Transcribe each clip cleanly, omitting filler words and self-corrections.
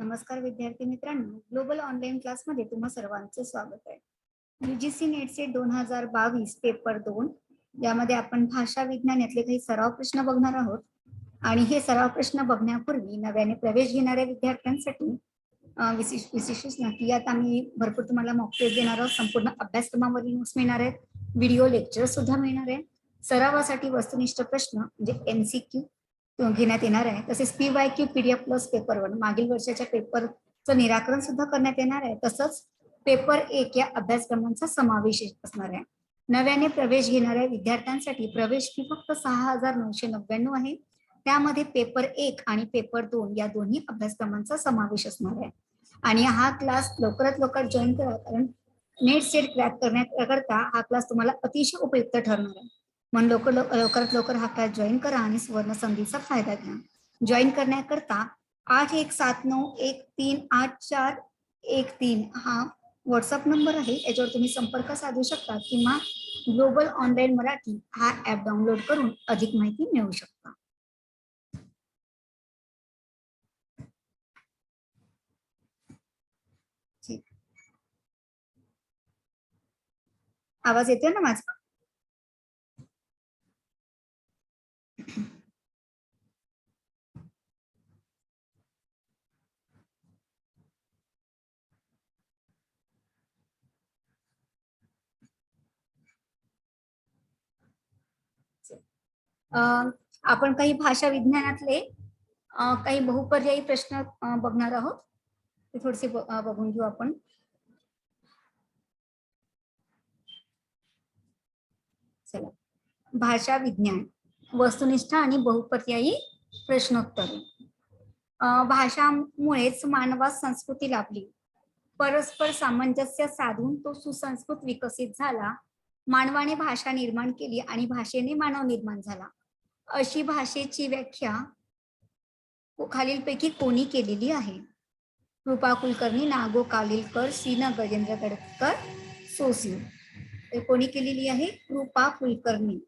नमस्कार विद्यार्थी मित्रांनो, ग्लोबल ऑनलाईन क्लासमध्ये तुम्हा सर्वांचं स्वागत आहे. UGC नेट सेट 2022 पेपर 2 यामध्ये आपण भाषा विज्ञान यातले काही सराव प्रश्न बघणार आहोत. आणि हे सराव प्रश्न बघण्यापूर्वी नव्याने प्रवेश घेणाऱ्या विद्यार्थ्यांसाठी विशेष ना की यात आम्ही भरपूर तुम्हाला मॉक टेस्ट देणार आहोत. संपूर्ण अभ्यासक्रमावरील नोट्स मिळणार आहेत, व्हिडिओ लेक्चर सुद्धा मिळणार आहे. सरावासाठी वस्तुनिष्ठ प्रश्न म्हणजे MCQ घेण्यात येणार आहे. तसेच PYQ PDF प्लस पेपर 1 मागील वर्षाच्या पेपरचं निराकरण सुद्धा करण्यात येणार आहे. तसंच पेपर 1 या अभ्यासक्रमांचा समावेश असणार आहे. नव्याने प्रवेश घेणाऱ्या विद्यार्थ्यांसाठी प्रवेश फी फक्त 6,999 आहे. त्यामध्ये पेपर 1 आणि पेपर 2 या दोन्ही अभ्यासक्रमांचा समावेश असणार आहे. आणि हा क्लास लवकरात लवकर जॉईन करा, कारण नेट सेट क्रॅक करण्याकरता हा क्लास तुम्हाला अतिशय उपयुक्त ठरणार आहे. म्हणून लवकरात लवकर हा क्लास जॉईन करा आणि सुवर्ण संधीचा फायदा घ्या. जॉईन करण्याकरता 8179138413 हा व्हॉट्सअप नंबर आहे, याच्यावर तुम्ही संपर्क साधू शकता किंवा ग्लोबल ऑनलाईन मराठी हा ऍप डाउनलोड करून अधिक माहिती मिळवू शकता. आवाज येतोय ना माझा? आपण काही भाषा विज्ञानातले काही बहुपर्यायी प्रश्न बघणार आहोत. ते थोडेसे बघून घेऊ आपण. चला, भाषा विज्ञान वस्तुनिष्ठ आणि बहुपर्यायी प्रश्नोत्तर. भाषामुळेच मानवास संस्कृती लाभली. परस्पर सामंजस्य साधून तो सुसंस्कृत विकसित झाला. मानवाने भाषा निर्माण केली आणि भाषेने मानव निर्माण झाला. अशी भाषेची व्याख्या खालीलपैकी कोणी केलेली आहे? कृपा कुलकर्णी, नागो कालेलकर, श्रीन गजेंद्र गडकर, सोसी. कोणी केलेली आहे? कृपा कुलकर्णी.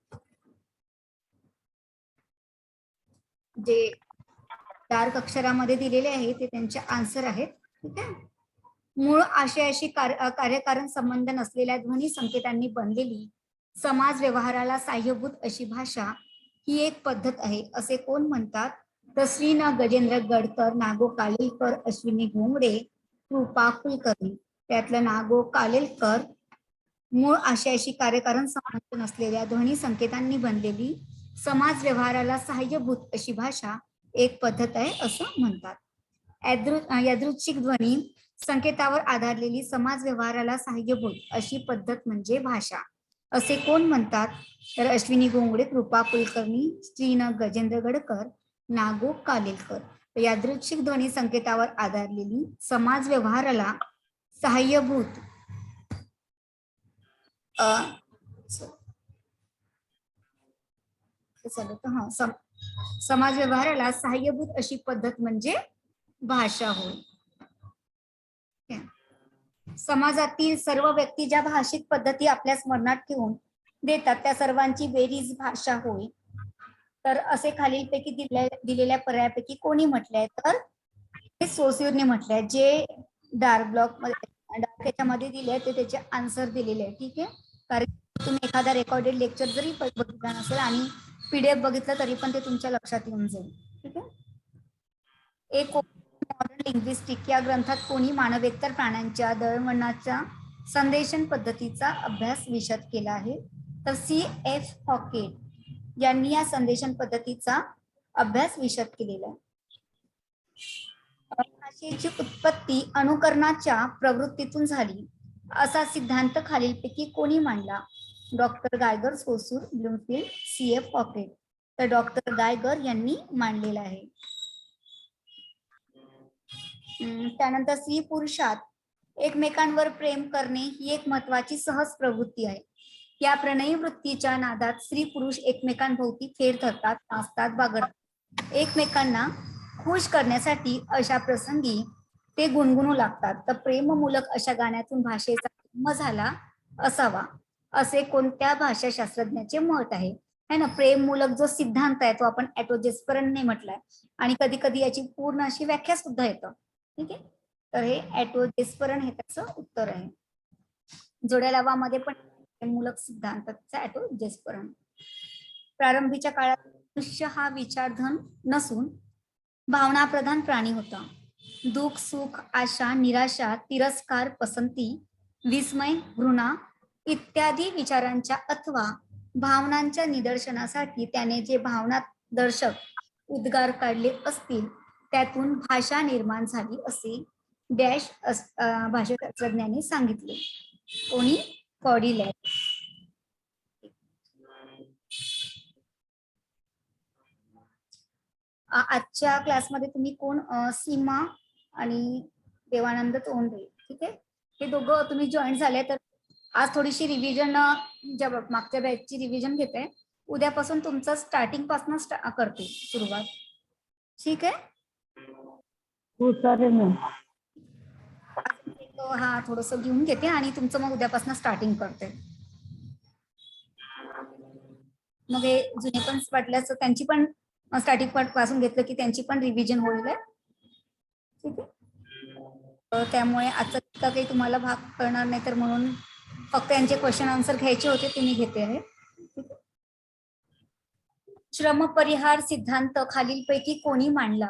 जे डार्क अक्षरामध्ये दिलेले आहे ते त्यांचे आन्सर आहेत. ठीक आहे. मूळ आशयाशी कार्यकारण संबंध नसलेल्या ध्वनी संकेतांनी बनलेली समाज व्यवहाराला साह्यभूत अशी भाषा ही एक पद्धत आहे असे कोण म्हणतात? तर श्री न गजेंद्र गडकर, नागो कालेलकर, अश्विनी घोंगडे, कृपा कुलकर्णी. त्यातलं नागो कालेलकर मूळ आशयाशी कार्यकारण संबंध नसलेल्या ध्वनी संकेतांनी बनलेली समाज व्यवहाराला साह्यभूत अशी भाषा एक पद्धत आहे असं म्हणतात. यादृच्छिक ध्वनी संकेतावर आधारलेली समाज व्यवहाराला साह्यभूत अशी पद्धत म्हणजे भाषा असे कोण म्हणतात? तर अश्विनी घोंगडे, कृपा कुलकर्णी, श्री न गजेंद्र गडकर, नागो कालेलकर. यादृच्छिक ध्वनी संकेतावर आधारलेली समाज व्यवहाराला साह्यभूत समाज व्यवहाराला साह्यभूत अशी पद्धत म्हणजे भाषा होय. समाजातील सर्व व्यक्ती ज्या भाषिक पद्धती आपल्या स्मरणात ठेवून देतात त्या सर्वांची बेरीज भाषा होय. तर असे खालीलपैकी दिलेल्या पर्यायापैकी कोणी म्हटलंय? तर सोसिओरने म्हटलंय. जे डार्क ब्लॉक मध्ये दिले ते त्याचे आन्सर दिलेले आहे. ठीक आहे. कारण तुम्ही एखादा रेकॉर्डेड लेक्चर जरी बघितला नसेल आणि PDF बघितलं तरी पण ते तुमच्या लक्षात येऊन जाईल. ठीक आहे. एक मॉडर्न लिंग्विस्टिक या ग्रंथात कोणी मानवेतर प्राण्यांच्या दळणवळणाच्या संदेशन पद्धतीचा अभ्यास विशद केला आहे? तर C.F. हॉकेट यांनी या संदेशन पद्धतीचा अभ्यास विशद केलेला आहे. भाषेची उत्पत्ती अनुकरणाच्या प्रवृत्तीतून झाली असा सिद्धांत खालीलपैकी कोणी मांडला? Doctor Geiger, Saussure, Bloomfield, C.F. Hockett. तर डॉक्टर गायगर यांनी मांडलेला आहे. त्यानंतर स्त्री पुरुषात एकमेकांवर प्रेम करणे ही एक महत्वाची सहज प्रवृत्ती आहे. या प्रणयी वृत्तीच्या नादात स्त्री पुरुष एकमेकांभोवती फेर धरतात, नाचतात, बागडतात. एकमेकांना खुश करण्यासाठी अशा प्रसंगी ते गुणगुणू लागतात. तर प्रेममूलक अशा गाण्यातून भाषेचा जन्म झाला असावा असे कोणत्या भाषाशास्त्रज्ञाचे मत आहे? है ना. प्रेममूलक जो सिद्धांत आहे तो आपण ॲटोजेस्परनने म्हटलाय आणि कधी कधी याची पूर्ण अशी व्याख्या सुद्धा येतं. ठीक आहे. तर हे ॲटोजेस्परन हे त्याचं उत्तर आहे. जोड्या लावामध्ये पण मूलक सिद्धांताचा ॲटोजेस्परन. प्रारंभीच्या काळात मनुष्य हा विचारधन नसून भावनाप्रधान प्राणी होता. दुःख, सुख, आशा, निराशा, तिरस्कार, पसंती, विस्मय, घृणा इत्यादी विचारांच्या अथवा भावनांच्या निदर्शनासाठी त्याने जे भावनादर्शक उद्गार काढले असतील त्यातून भाषा निर्माण झाली असे डॅश भाषाशास्त्रज्ञांनी सांगितले. कोणी? कॉडिलॅक. आजच्या क्लासमध्ये तुम्ही कोण? सीमा आणि देवानंद तोंडे. ठीक आहे. हे दोघं तुम्ही जॉईन झाले तर आज थोडीशी रिव्हिजन, मागच्या बॅचची रिव्हिजन घेते. उद्यापासून तुमचं स्टार्टिंग पासून करते सुरुवात. ठीक आहे. हो चालेल ना. हा थोडस घेऊन घेते आणि तुमचं मग उद्यापासून स्टार्टिंग करते. मग हे जुने पण वाटल्यास त्यांची पण स्टार्टिंग पासून घेतलं की त्यांची पण रिव्हिजन होईल. ठीक आहे. त्यामुळे आजचा इतका काही तुम्हाला भाग कळणार नाही, तर म्हणून फक्त यांचे क्वेश्चन आन्सर घ्यायचे होते ते मी घेते आहे. श्रम परिहार सिद्धांत खालीलपैकी कोणी मांडला?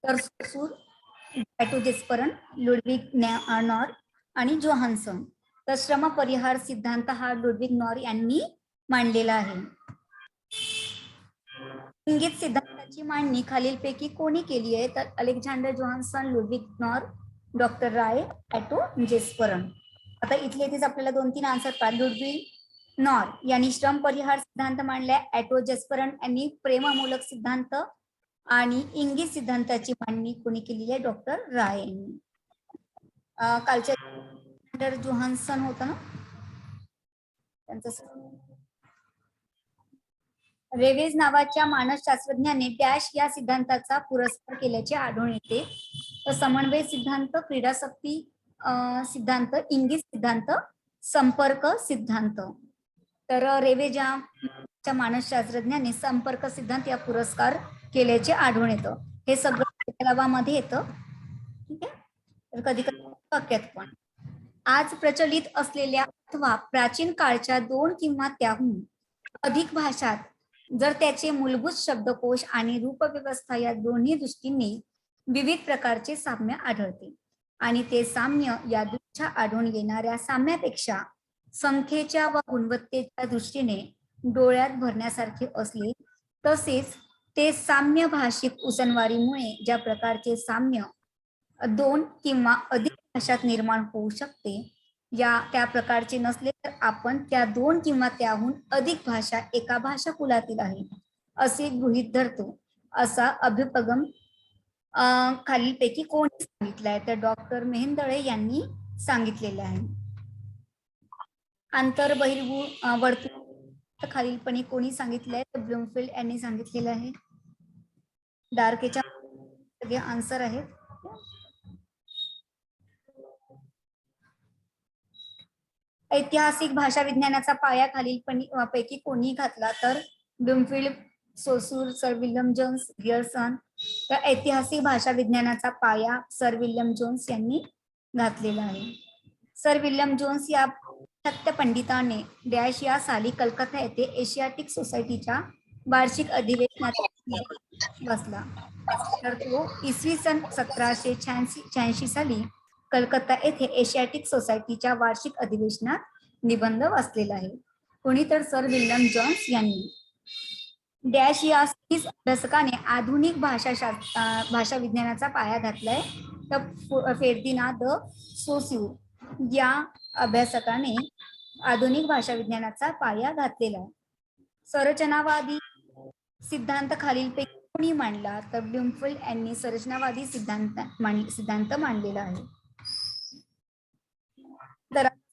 तर ॲटोजेस्परन, लुडविग नॉर आणि जोहान्सन. तर श्रम परिहार सिद्धांत हा लुडविग नॉर यांनी मांडलेला आहे. इंगित सिद्धांताची मांडणी खालीलपैकी कोणी केली आहे? तर Alexander Johansson, Ludwig Noire, doctor Rai, Otto Jespersen. आता इथले इथेच आपल्याला 2-3 आन्सर पाहिजे. लुडविग नॉर यांनी श्रम परिहार सिद्धांत मांडलाय. ॲटोजेस्परन यांनी प्रेममूलक सिद्धांत आणि इंगित सिद्धांताची मांडणी कोणी केलेली आहे? डॉक्टर राय यांनी. कालच्या जोहान्सन होता ना त्यांचं. रेवेज नावाच्या मानसशास्त्रज्ञाने डॅश या सिद्धांताचा पुरस्कार केल्याचे आढळून येते. तर समन्वय सिद्धांत, क्रीडाशक्ती सिद्धांत, इंगित सिद्धांत, संपर्क सिद्धांत. तर रेवेज या मानसशास्त्रज्ञाने संपर्क सिद्धांत या पुरस्कार केल्याचे आढळून येतं. हे सगळं तलावामध्ये येतं. ठीक आहे. तर कधी कधी वाक्यात पण आज प्रचलित असलेल्या अथवा प्राचीन काळच्या 2 किंवा त्याहून अधिक भाषात जर त्याचे मूलभूत शब्दकोश आणि रूपव्यवस्था या दोन्ही दृष्टीने विविध प्रकारचे साम्य आढळते आणि ते साम्य या दूरच्या आढळून येणाऱ्या साम्यापेक्षा संख्येच्या व गुणवत्तेच्या दृष्टीने डोळ्यात भरण्यासारखे असले, तसेच ते साम्य भाषिक उसनवारीमुळे ज्या प्रकारचे साम्य 2 किंवा अधिक भाषात निर्माण होऊ शकते या त्या प्रकारचे नसले तर आपण त्या 2 किंवा त्याहून अधिक भाषा एका भाषा कुलातील आहे असे गृहीत धरतो. असा अभ्युपगम खालीलपैकी कोणी सांगितलाय? तर डॉक्टर मेहेंदळे यांनी सांगितलेले आहे. आंतर वर्तुळ खालीलपणे कोणी सांगितलंय? तर ब्लूमफिल्ड यांनी सांगितलेलं आहे. डार्केच्या सगळे आन्सर आहेत. ऐतिहासिक भाषा विज्ञानाचा पाया खालीलपैकी कोणी घातला? तर Bloomfield, Saussure, sir William Jones, Grierson. तर ऐतिहासिक भाषा विज्ञानाचा पाया सर विल्यम जोन्स यांनी घातलेला आहे. सर विल्यम जोन्स या सत्य पंडिताने डॅश या साली कलकत्ता येथे एशियाटिक सोसायटीच्या वार्षिक अधिवेशनात बसला. तर तो इसवी सन 1786 साली कलकत्ता येथे एशियाटिक सोसायटीच्या वार्षिक अधिवेशनात निबंध वाचलेला आहे. कोणी? तर सर विल्यम जोन्स यांनी. डॅश या अभ्यासकाने आधुनिक भाषा विज्ञानाचा पाया घातलाय. तर फेर्दिनांद द सोस्यूर या अभ्यासकाने आधुनिक भाषा विज्ञानाचा पाया घातलेला आहे. संरचनावादी सिद्धांत खालीलपैकी कोणी मांडला? तर ब्लूमफिल्ड यांनी संरचनावादी सिद्धांत मांडलेला आहे.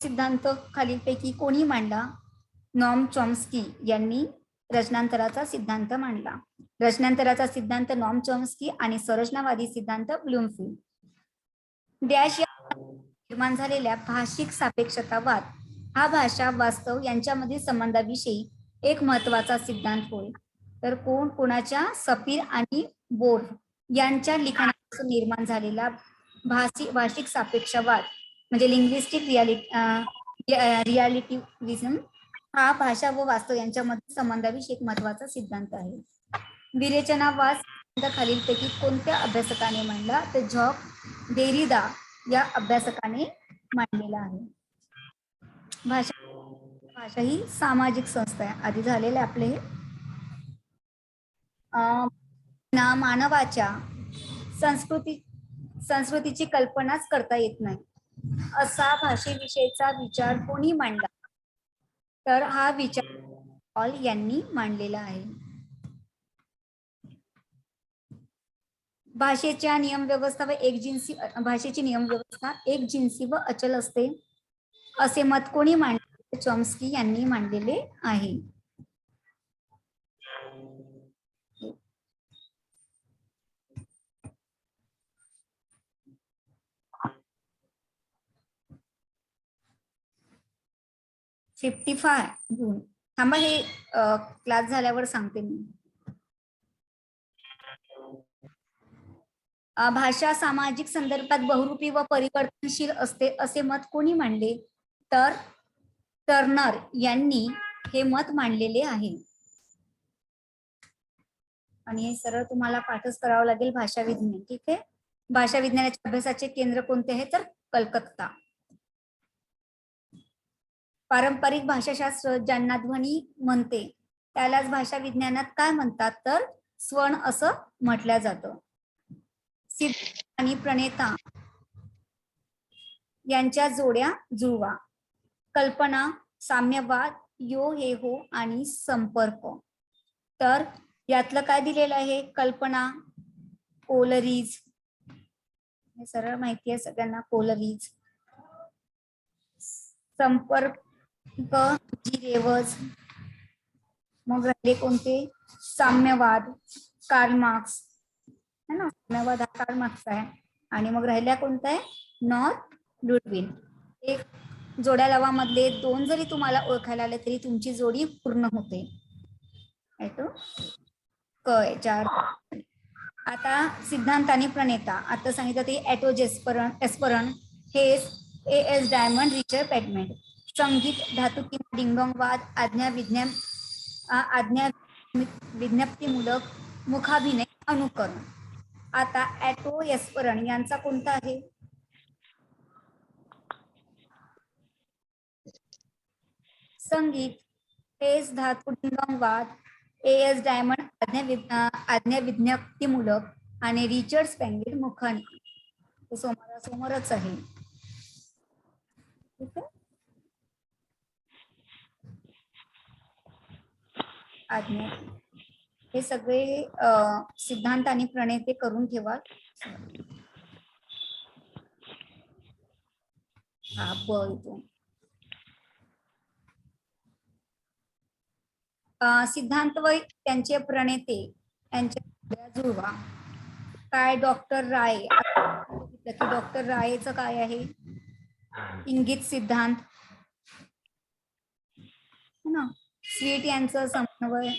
सिद्धांत खालीलपैकी कोणी मांडला? नॉम चॉम्स्की यांनी रचनांतराचा सिद्धांत मांडला. रचनांतराचा सिद्धांत नॉम चॉम्स्की आणि संरचनावादी सिद्धांत ब्लूमफिल्ड. डॅश या निर्माण झालेल्या भाषिक सापेक्षतावाद हा भाषा वास्तव यांच्यामधील संबंधाविषयी एक महत्वाचा सिद्धांत होय. तर कोणाच्या? सफीर आणि बोर्ड यांच्या लिखाणापासून निर्माण झालेला भाषिक सापेक्षवाद म्हणजे लिंग्विस्टिक रियालिटिव्हिजम हा भाषा व वास्तव यांच्यामध्ये संबंधाविषयी एक महत्वाचा सिद्धांत आहे. विरेचनावाद खालीलपैकी कोणत्या अभ्यासकाने मांडला? तर जॉक देरिदा या अभ्यासकाने मांडलेला आहे. भाषा ही सामाजिक संस्था आहे. आधी झालेले आपले मानवाच्या संस्कृतीची कल्पनाच करता येत नाही असा भाषेविषयीचा विचार कोणी मांडला? तर हा विचार हॉल यांनी मांडलेला आहे. भाषेची नियम व्यवस्था एकजिन्सी व अचल असते असे मत कोणी मांडले? चॉम्स्की यांनी मांडलेले आहे. थांबा, हे क्लास झाल्यावर सांगते मी. भाषा सामाजिक संदर्भात बहुरूपी व परिवर्तनशील असते असे मत कोणी मांडले? तर टर्नर यांनी हे मत मांडलेले आहे. आणि हे सरळ तुम्हाला पाठच करावं लागेल. भाषा विज्ञान, ठीक आहे. भाषा विज्ञानाच्या अभ्यासाचे केंद्र कोणते आहे? तर कलकत्ता. पारंपरिक भाषाशास्त्र ज्यांना ध्वनी म्हणते त्यालाच भाषा विज्ञानात काय म्हणतात? तर स्वन असं म्हटलं जातं. सिद्धांत आणि प्रणेता यांच्या जोड्या जुळवा. कल्पना, साम्यवाद, यो हे हो आणि संपर्क. तर यातलं काय दिलेलं आहे? कल्पना, कोलरीज, हे सरळ माहिती आहे सगळ्यांना. कोलरीज, संपर्क, जिरेवज. मग राहिले कोणते? साम्यवाद, कार्ल मार्क्स है ना. साम्यवाद हा कार्ल मार्क्स आहे. आणि मग राहिल्या कोणता आहे? North Ludwin. एक जोड्या लावामधले दोन जरी तुम्हाला ओळखायला आले तरी तुमची जोडी पूर्ण होते. चार. आता सिद्धांत आणि प्रणेता आता सांगितलं ते एस्परन, हेस, A.S. Diamond, Richard पेटमेंट. संगीत, धातू किंवा डिंगडोंगवाद, आज्ञा विज्ञप्तीमूलक, मुखाभिनय, अनुकरण. आता ॲटो एस्परन यांचा कोणता आहे? संगीत, हेस, धातू डिंगडोंगवाद, A.S. डायमंड, आज्ञा विज्ञप्तीमूलक आणि रिचर्ड स्पँगेट मुखानिक. समोरच आहे. ठीक आहे. आज्ञा, हे सगळे सिद्धांत आणि प्रणेते करून ठेवा. हा बघतो. सिद्धांत व त्यांचे प्रणेते यांच्या जुळवा. काय? डॉक्टर राय. की डॉक्टर रायचं काय आहे? इंगित सिद्धांत ना. स्वीट यांचं समन्वय,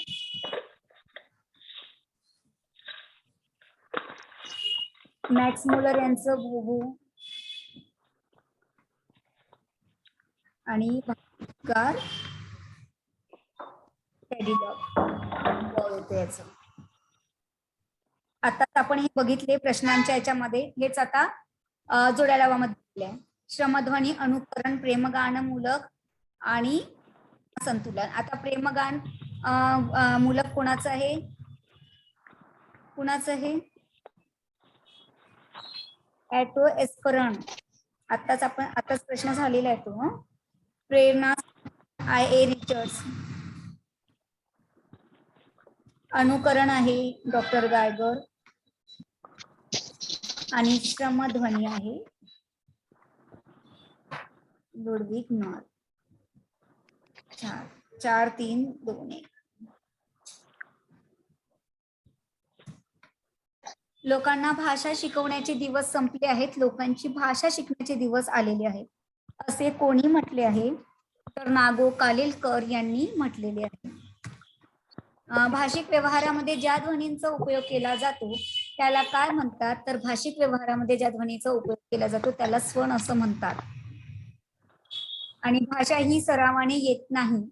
मॅक्स मुलर यांचं भूभू आणि आता आपण हे बघितले प्रश्नांच्या याच्यामध्ये. हेच आता जोड्या लावामध्ये श्रमध्वनी, अनुकरण, प्रेमगानमूलक आणि संतुलन. आता प्रेमगान मूलक कोणाचं आहे? कुणाचं आहे? ॲटो एस्परन. आताच प्रश्न झालेला आहे तो. प्रेरणा, I.A. रिचर्ड्स. अनुकरण आहे डॉक्टर गायगर. आणि श्रमध्वनी आहे लुडविग नॉर्थ. 4, 3, 2, 1. लोकांना भाषा शिकवण्याचे दिवस संपले आहेत. लोकांची भाषा शिकण्याचे दिवस आलेले आहेत असे कोणी म्हटले आहे? तर नागो कालेलकर यांनी म्हटलेले आहे. भाषिक व्यवहारामध्ये ज्या ध्वनींचा उपयोग केला जातो त्याला काय म्हणतात तर भाषिक व्यवहारामध्ये ज्या ध्वनीचा उपयोग केला जातो त्याला स्वन असं म्हणतात. आणि भाषा ही सरावाने येत नाही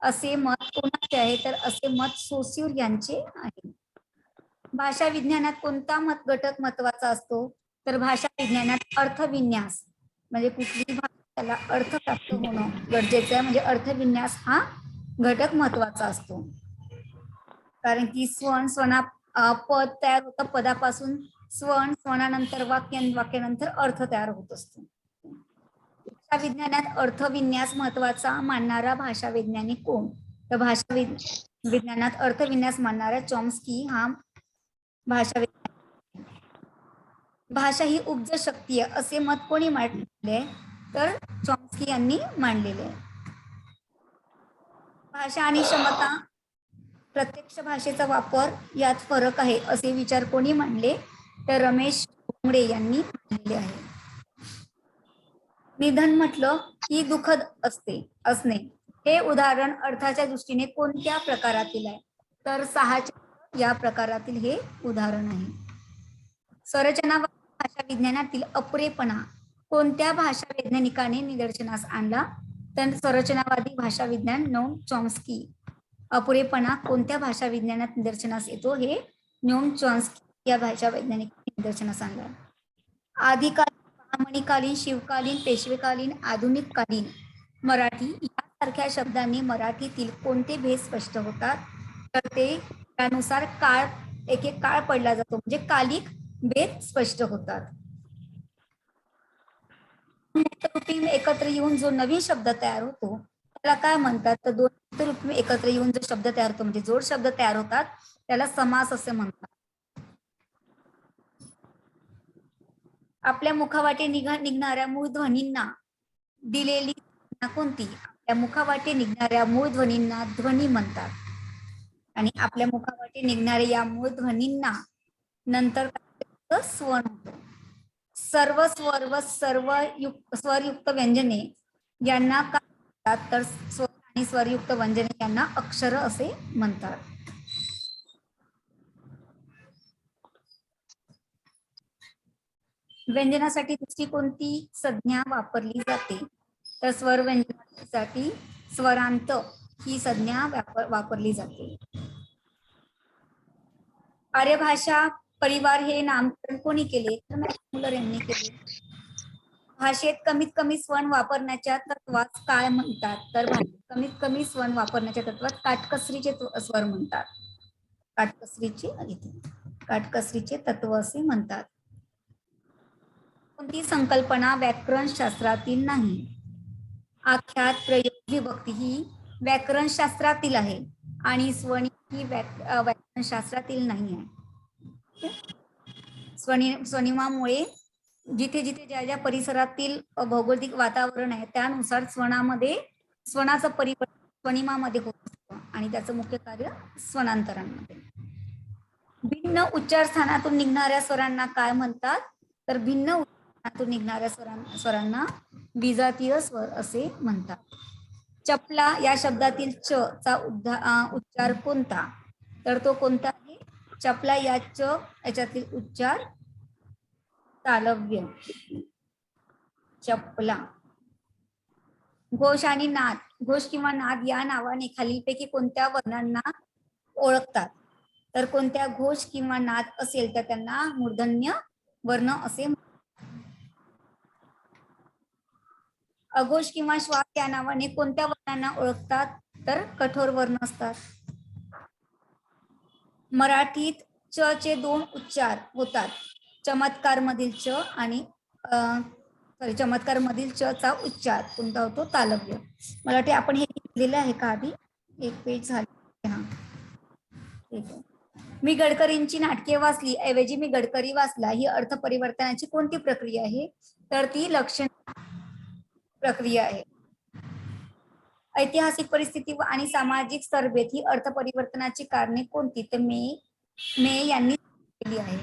असे मत कोणाचे आहे तर असे मत सोस्यूर यांचे आहे. भाषा विज्ञानात कोणता घटक महत्वाचा असतो तर भाषा विज्ञानात अर्थविन्यास म्हणजे कुठली भाषा त्याला अर्थ प्राप्त होणं गरजेचं आहे. म्हणजे अर्थविन्यास हा घटक महत्वाचा असतो. कारण की स्वना पद तयार होतं, पदापासून स्वनानंतर वाक्य, वाक्यानंतर अर्थ तयार होत असतो. भाषा विज्ञानात अर्थविन्यास महत्वाचा मानणारा भाषा वैज्ञानिक कोण तर भाषा विज्ञानात अर्थविन्यास मानणारा चॉम्स्की हा भाषा भाषा ही उपज शक्ती आहे असे मत कोणी मांडले तर चॉम्स्की यांनी मांडलेले आहे. भाषा आणि क्षमता प्रत्यक्ष भाषेचा वापर यात फरक आहे असे विचार कोणी मांडले तर रमेश भोंगडे यांनी मांडले आहे. निधन म्हटलं की दुःखद असणे हे उदाहरण अर्थाच्या दृष्टीने कोणत्या प्रकारातील आहे तर 6 या प्रकारातील हे उदाहरण आहे. संरचनावादी भाषा विज्ञानातील अपुरेपणा कोणत्या भाषा वैज्ञानिकाने निदर्शनास आणला तर संरचनावादी भाषा विज्ञान नोम चॉम्स्की. अपुरेपणा कोणत्या भाषा विज्ञानात निदर्शनास येतो हे नोम चॉम्स्की या भाषा वैज्ञानिकाने निदर्शनास आणला. आदिकालीन, महामणिकालीन, शिवकालीन, पेशवेकालीन, आधुनिक कालीन मराठी यासारख्या शब्दांनी मराठीतील कोणते भेद स्पष्ट होतात तर ते त्यानुसार काळ एक काळ पडला जातो म्हणजे कालिक भेद स्पष्ट होतात. रूपी एकत्र येऊन जो नवीन शब्द तयार होतो त्याला काय म्हणतात तर दोन रूपी एकत्र येऊन जो शब्द तयार होतो म्हणजे जोड शब्द तयार होतात त्याला समास असे म्हणतात. आपल्या मुखावाटे निघणाऱ्या मूळ ध्वनींना दिलेली कोणती आपल्या मुखावाटे निघणाऱ्या मूळ ध्वनींना ध्वनी म्हणतात. आणि आपल्या मुखावाटे निघणाऱ्या या मूळ ध्वनींना नंतर स्वन होतो. सर्व स्वर व सर्व स्वरयुक्त व्यंजने यांना काय म्हणतात तर स्वर आणि स्वरयुक्त व्यंजने यांना अक्षर असे म्हणतात. व्यंजनासाठी दुसरी कोणती संज्ञा वापरली जाते तर स्वर व्यंजनासाठी स्वरांत ही संज्ञा वापरली जाते. आर्यभाषा परिवार हे नामकरण कोणी केले तर मॅक्समुलर यांनी केले. भाषेत कमीत कमी स्वन वापरण्याच्या तत्वात काय म्हणतात तर भाषेत कमीत कमी स्वन वापरण्याच्या तत्वात काटकसरीचे स्वर म्हणतात. काटकसरीचे तत्व असे म्हणतात. कोणती संकल्पना व्याकरण शास्त्रातील नाही. आख्यात, प्रयोग, विभक्ती ही व्याकरण शास्त्रातील आहे आणि स्वनी ही व्याकरण शास्त्रातील नाही आहे. स्वनिमामुळे जिथे जिथे ज्या ज्या परिसरातील भौगोलिक वातावरण आहे त्यानुसार स्वनाचं परिवर्तन स्वनिमामध्ये होत असतं आणि त्याचं मुख्य कार्य स्वनांतरांमध्ये. भिन्न उच्चार स्थानातून निघणाऱ्या स्वरांना काय म्हणतात तर भिन्न उच्चारातून निघणाऱ्या स्वरांना विजातीय स्वर असे म्हणतात. चपला या शब्दातील च चा उच्चार कोणता तर तो कोणता आहे चपला या च याच्यातील उच्चार तालव्य. चपला. घोष आणि नाद, घोष किंवा नाद या नावाने खालीलपैकी कोणत्या वर्णांना ओळखतात तर कोणत्या घोष किंवा नाद असेल तर त्यांना मूर्धन्य वर्ण असे म्हणतात. अघोष किंवा श्वास या नावाने कोणत्या वर्णांना ओळखतात तर कठोर वर्ण असतात. मराठीत च चे 2 उच्चार होतात. चमत्कार मधील च आणि चमत्कार मधील च चा उच्चार कोणता होतो तालव्य. मला वाटते आपण हे लिहिलेलं आहे का आधी एक पेज झाली. हा मी गडकरींची नाटके वाचली ऐवजी मी गडकरी वाचला ही अर्थ परिवर्तनाची कोणती प्रक्रिया आहे तर ती लक्षण प्रक्रिया आहे. ऐतिहासिक परिस्थिती आणि सामाजिक स्तरभेद ही अर्थ परिवर्तनाची कारणे कोणती तर मे यांनी केली आहे.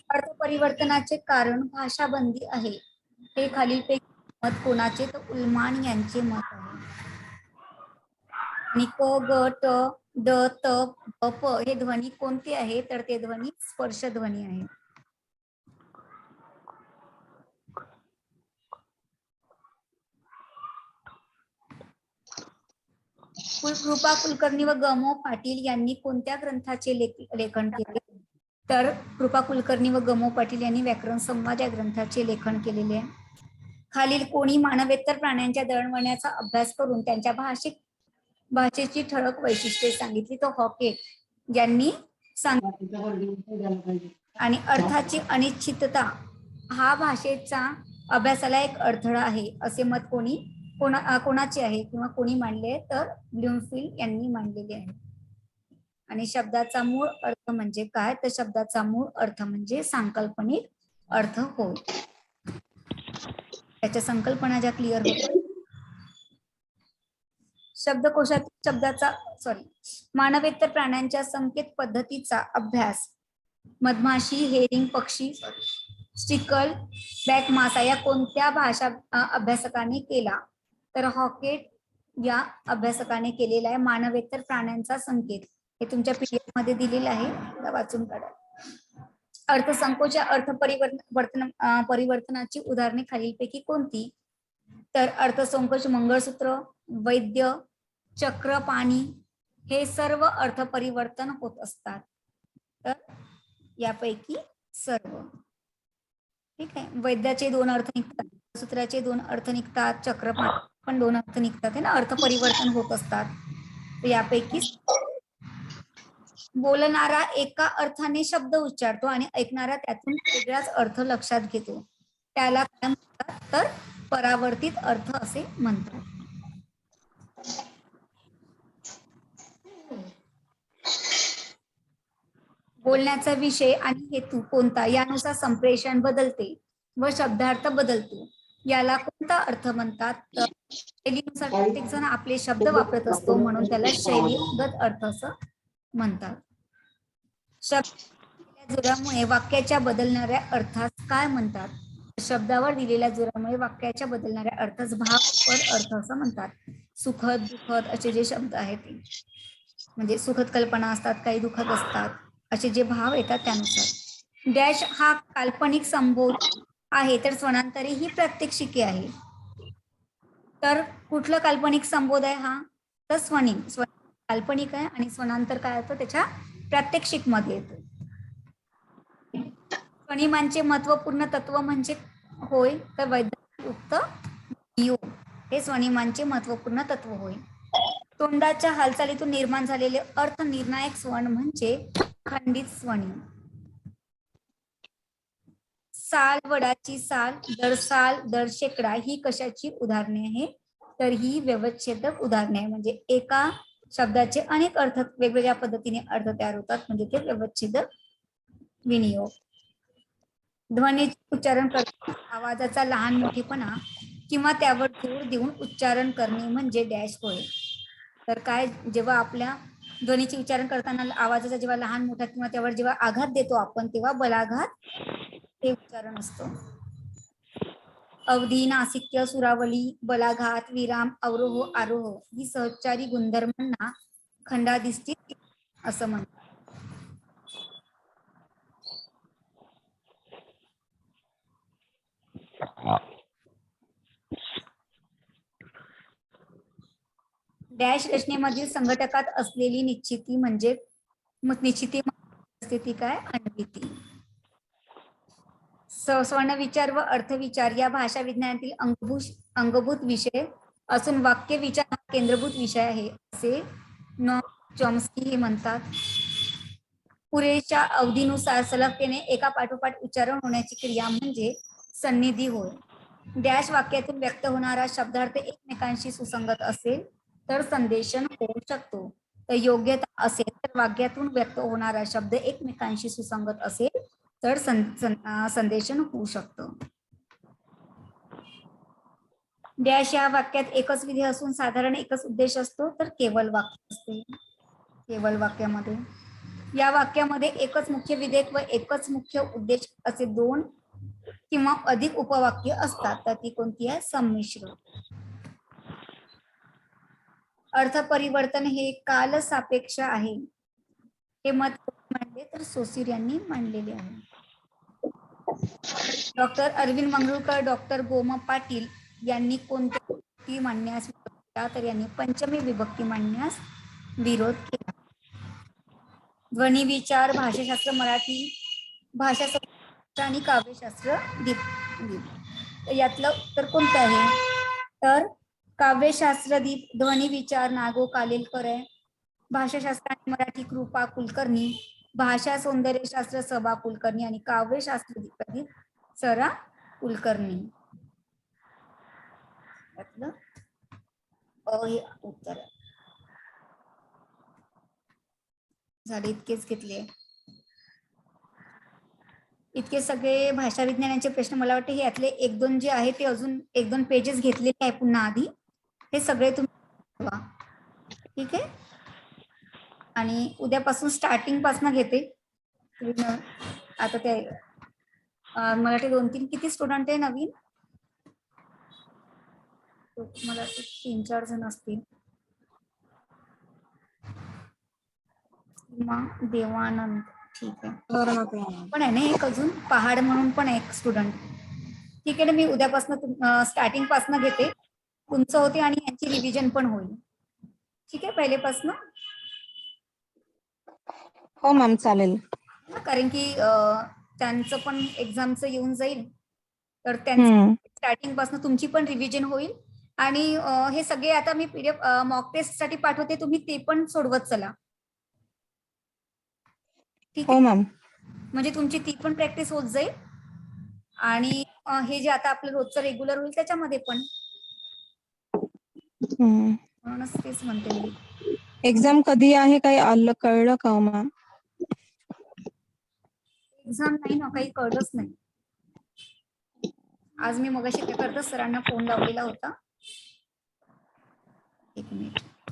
अर्थ परिवर्तनाचे कारण भाषाबंदी आहे हे खालीलपैकी मत कोणाचे तर उल्मान यांचे मत आहे. आणि क ग ट ड त प हे ध्वनी कोणते आहे? तर ते ध्वनी स्पर्श ध्वनी आहे. कृपा कुलकर्णी व गमो पाटील यांनी कोणत्या ग्रंथाचे लेखन केले? तर कृपा कुलकर्णी व गमो पाटील यांनी व्याकरण संवाद या ग्रंथाचे लेखन केलेले आहे. खालील कोणी मानवेतर प्राण्यांच्या दळणवळणाचा अभ्यास करून त्यांच्या भाषेची ठळक वैशिष्ट्ये सांगितली? तो हॉकेट यांनी सांगितले. आणि अर्थाची अनिश्चितता हा भाषेचा अभ्यासाला एक अडथळा आहे असे मत कोणाचे आहे किंवा कोणी मांडले? तर ब्लूमफिल्ड यांनी मांडलेले आहे. आणि शब्दाचा मूळ अर्थ म्हणजे काय? तर शब्दाचा मूळ अर्थ म्हणजे सांकल्पनिक अर्थ होय. त्याच्या संकल्पना ज्या क्लिअर होतात. शब्दकोशातील मानवेतर प्राण्यांच्या संकेत पद्धतीचा अभ्यास मधमाशी, हेरिंग पक्षी, स्टिकल बॅक मासा या कोणत्या भाषा अभ्यासकाने केला? तर हॉकेट या अभ्यासकाने केलेला आहे. मानवेतर प्राण्यांचा संकेत हे तुमच्या पीडीएफ मध्ये दिलेलं आहे, वाचून काढा. अर्थसंकोच अर्थ परिवर्तनाची उदाहरणे खालीलपैकी कोणती? तर अर्थसंकोच मंगळसूत्र, वैद्य, चक्र, पाणी हे सर्व अर्थ परिवर्तन होत असतात. तर यापैकी सर्व ठीक आहे. वैद्याचे 2 अर्थ निघतात, सूत्राचे 2 अर्थ निघतात, चक्र पण 2 अर्थ निघतात है ना, अर्थ परिवर्तन होत असतात. तर यापैकी बोलणारा एका अर्थाने शब्द उच्चारतो आणि ऐकणारा त्यातून वेगळाच अर्थ लक्षात घेतो, त्याला काय म्हणतात? तर परावर्तित अर्थ असे म्हणतात. बोलण्याचा विषय आणि हेतू कोणता यानुसार संप्रेषण बदलते व शब्दार्थ बदलतो. याला कोणता अर्थ म्हणतात? तर शैलीनुसार प्रत्येक जण आपले शब्द वापरत असतो म्हणून त्याला शैलीगत अर्थ असं म्हणतात. शब्द जोरामुळे वाक्याच्या बदलणाऱ्या अर्थास काय म्हणतात? शब्दावर दिलेल्या जोरामुळे वाक्याच्या बदलणाऱ्या अर्थास भावपद अर्थ असं म्हणतात. सुखद, दुःखद असे जे शब्द आहेत ते म्हणजे सुखद कल्पना असतात, काही दुःखद असतात, असे जे भाव येतात त्यानुसार. डॅश हा काल्पनिक संबोध आहे तर स्वनांतरे ही प्रात्यक्षिके आहे. तर कुठलं काल्पनिक संबोध आहे हा? तर स्वनिम काल्पनिक आहे आणि स्वनांतर काय होतं त्याच्या प्रात्यक्षिक मध्ये येतं. स्वनिमांचे महत्वपूर्ण तत्व म्हणजे होय तर वैद्युक्त योग हे स्वनिमांचे महत्वपूर्ण तत्व होय. तोंडाच्या हालचालीतून निर्माण झालेले अर्थ निर्णायक स्वन म्हणजे खंडित स्वनिम. साल, वडाची साल, दर शेकडा ही कशाची उदाहरणे आहे? तर ही व्यवच्छेदक उदाहरणे आहे. म्हणजे एका शब्दाचे अनेक अर्थ वेगवेगळ्या पद्धतीने अर्थ तयार होतात म्हणजे ते व्यवच्छेदक विनियोग. ध्वनीचे उच्चारण करताना आवाजाचा लहान मोठेपणा किंवा त्यावर जोर देऊन उच्चारण करणे म्हणजे डॅश होय. तर काय, जेव्हा आपल्या ध्वनीचे उच्चारण करताना आवाजाचा जेव्हा लहान मोठा किंवा त्यावर जेव्हा आघात देतो आपण तेव्हा बलाघात हे उच्चारण असतं. अवधी, नासिक्य, सुरावली, बलाघात, विराम, अवरोह, आरोह ही सहचारी गुणधर्मांना खंडादिष्टी असं म्हणतात. डॅश रचनेमधील संघटकात असलेली निश्चिती म्हणजे स्थिती काय? अन्विती. स्वर्णविचार व अर्थविचार या भाषा विज्ञानातील अंगभूत विषय असून वाक्य विचार हा केंद्रभूत विषय आहे असे चॉम्स्की हे म्हणतात. पुरेशा अवधीनुसार सलगतेने एका पाठोपाठ उच्चारण होण्याची क्रिया म्हणजे सन्निधी होय. डॅश वाक्यातून व्यक्त होणारा शब्दार्थ एकमेकांशी सुसंगत असेल तर संदेशन होऊ शकतो. तर योग्यता असेल तर वाक्यातून व्यक्त होणारा शब्द एकमेकांशी सुसंगत असेल तर संदेशन होऊ शकतं. डॅश या वाक्यात एकच विधी असून साधारण एकच उद्देश असतो तर केवळ वाक्य असते. केवळ वाक्यामध्ये या वाक्यामध्ये एकच मुख्य विधेयक व एकच मुख्य उद्देश असे 2 किंवा अधिक उपवाक्य असतात तर ती कोणती आहे? संमिश्र. अर्थ परिवर्तन हे काल सापेक्ष आहे. हे मत कोणी मांडले तर सोसीर यांनी मांडलेले आहे. डॉक्टर अरविंद मंगरुळकर, डॉक्टर गोमा पाटील यांनी कोणत्या विभक्ती मांडण्यास विरोध केला? तर यांनी पंचमी विभक्ती मांडण्यास विरोध केला. ध्वनी विचार, भाषाशास्त्र मराठी, भाषाशास्त्र आणि काव्यशास्त्र दीप. यातलं उत्तर कोणतं आहे? तर काव्यशास्त्र दीप ध्वनी विचार नागो कालेलकर आहे. भाषाशास्त्र आणि मराठी कृपा कुलकर्णी, भाषा सौंदर्यशास्त्र सबा कुलकर्णी आणि काव्यशास्त्र दीप सरा कुलकर्णी. यातलं हे उत्तर झाले. इतकेच घेतले. इतके सगळे भाषा विज्ञानाचे प्रश्न. मला वाटते हे यातले एक दोन जे आहे ते अजून एक दोन पेजेस घेतलेले आहे पुन्हा आधी. हे सगळे तुम्ही ठीक आहे. आणि उद्यापासून स्टार्टिंग पासून घेते. आता ते मला वाटते 2-3 किती स्टुडंट आहे नवीन? मला 3-4 जण असतील. देवानंद ठीक आहे. पण आहे ना एक अजून पहाड म्हणून पण एक स्टुडंट. ठीक आहे ना, मी उद्यापासून स्टार्टिंग पासून घेते. तुमचं होते आणि यांची रिव्हिजन पण होईल. ठीक आहे पहिलेपासून. हो मॅम चालेल. कारण की त्यांचं पण एक्झामचं येऊन जाईल तर त्यांचं स्टार्टिंग पासून तुमची पण रिव्हिजन होईल. आणि हे सगळे आता मी पीडीएफ मॉक टेस्ट साठी पाठवते, तुम्ही ते पण सोडवत चला. ठीक हो आहे. मॅम. म्हणजे तुमची ती पण प्रॅक्टिस होत जाईल आणि हे जे आता आपलं रोजचं रेग्युलर होईल त्याच्यामध्ये पण. म्हणूनच तेच म्हणते मी. एक्झाम कधी आहे काही आलं कळलं का मॅम? एक्झाम नाही ना, काही कळलंच नाही. आज मी मगाशी काय करता सरांना फोन लावलेला होता. एक मिनिट.